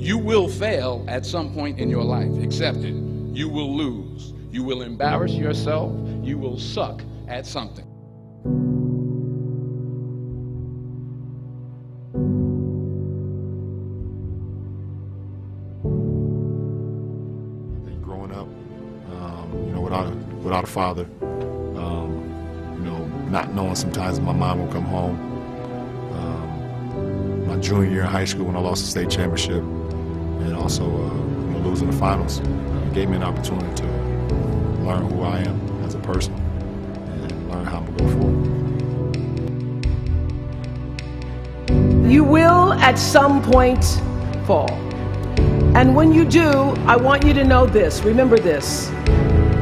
You will fail at some point in your life. Accept it. You will lose. You will embarrass yourself. You will suck at something. Growing up, without a father, not knowing sometimes my mom will come home. My junior year in high school when I lost the state championship, and also losing the finals, it gave me an opportunity to learn who I am as a person and learn how I'm going to go forward. You will at some point fall. And when you do, I want you to know this, remember this,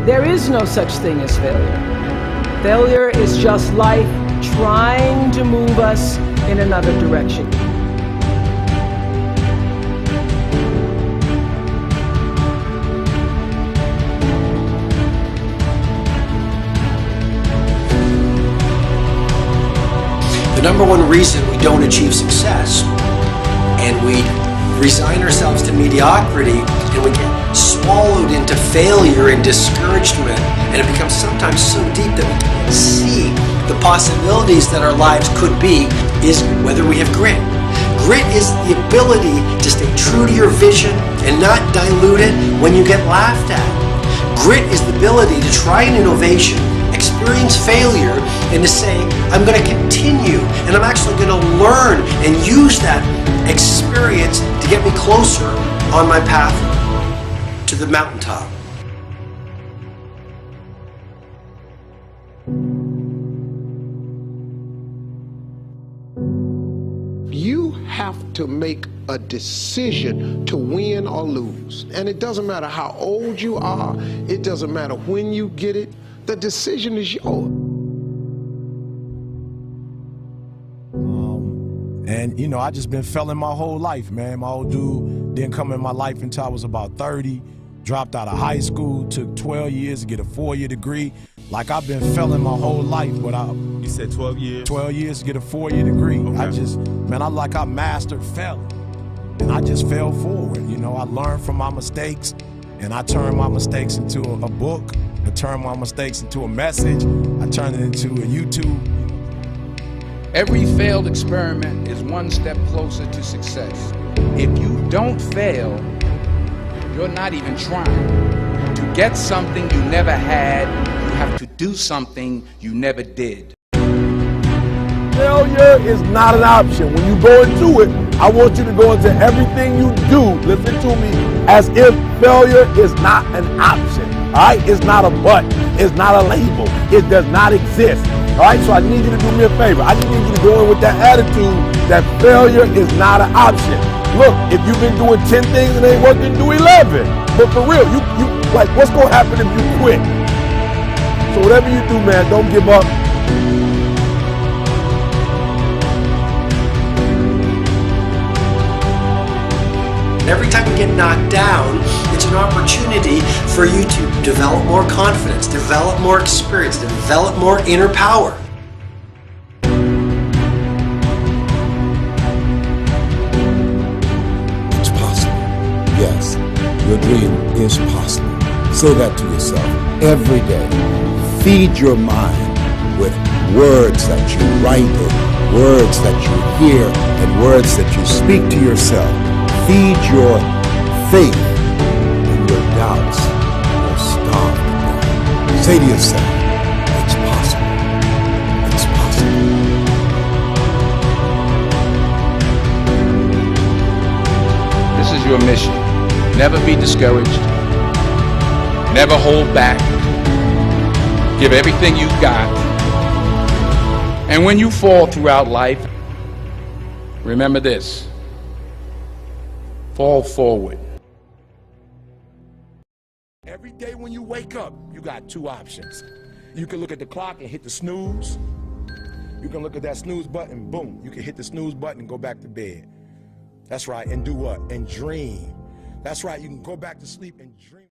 there is no such thing as failure. Failure is just life trying to move us in another direction. The number one reason we don't achieve success and we resign ourselves to mediocrity and we get swallowed into failure and discouragement, and it becomes sometimes so deep that we can't see the possibilities that our lives could be, is whether we have grit. Grit is the ability to stay true to your vision and not dilute it when you get laughed at. Grit is the ability to try an innovation, experience failure, and to say, I'm going to continue, and I'm actually going to learn and use that experience to get me closer on my path to the mountaintop. You have to make a decision to win or lose. And it doesn't matter how old you are, it doesn't matter when you get it, the decision is yours. And I just been failing my whole life, man. My old dude didn't come in my life until I was about 30, dropped out of high school, took 12 years to get a 4-year degree. Like, I've been failing my whole life, but You said 12 years? 12 years to get a 4-year degree. Okay. I mastered failing, and I just fell forward. I learned from my mistakes, and I turned my mistakes into a book. I turned my mistakes into a message. I turned it into a YouTube. Every failed experiment is one step closer to success. If you don't fail, you're not even trying. To get something you never had, you have to do something you never did. Failure is not an option. When you go into it, I want you to go into everything you do, listen to me, as if failure is not an option. All right? It's not a button. It's not a label. It does not exist. All right? So I need you to do me a favor. I need you to go in with that attitude that failure is not an option. Look, if you've been doing 10 things and ain't working, do 11. But for real, you like, what's going to happen if you quit? So whatever you do, man, don't give up. Every time you get knocked down, it's an opportunity for you to develop more confidence, develop more experience, develop more inner power. It's possible. Yes, your dream is possible. Say that to yourself every day. Feed your mind with words that you write and words that you hear and words that you speak to yourself. Feed your faith, and your doubts will starve to death. Say to yourself, it's possible. It's possible. This is your mission. Never be discouraged. Never hold back. Give everything you've got. And when you fall throughout life, remember this. Fall forward. Every day when you wake up, you got two options. You can look at the clock and hit the snooze. You can look at that snooze button, boom. You can hit the snooze button and go back to bed. That's right, and do what? And dream. That's right, you can go back to sleep and dream.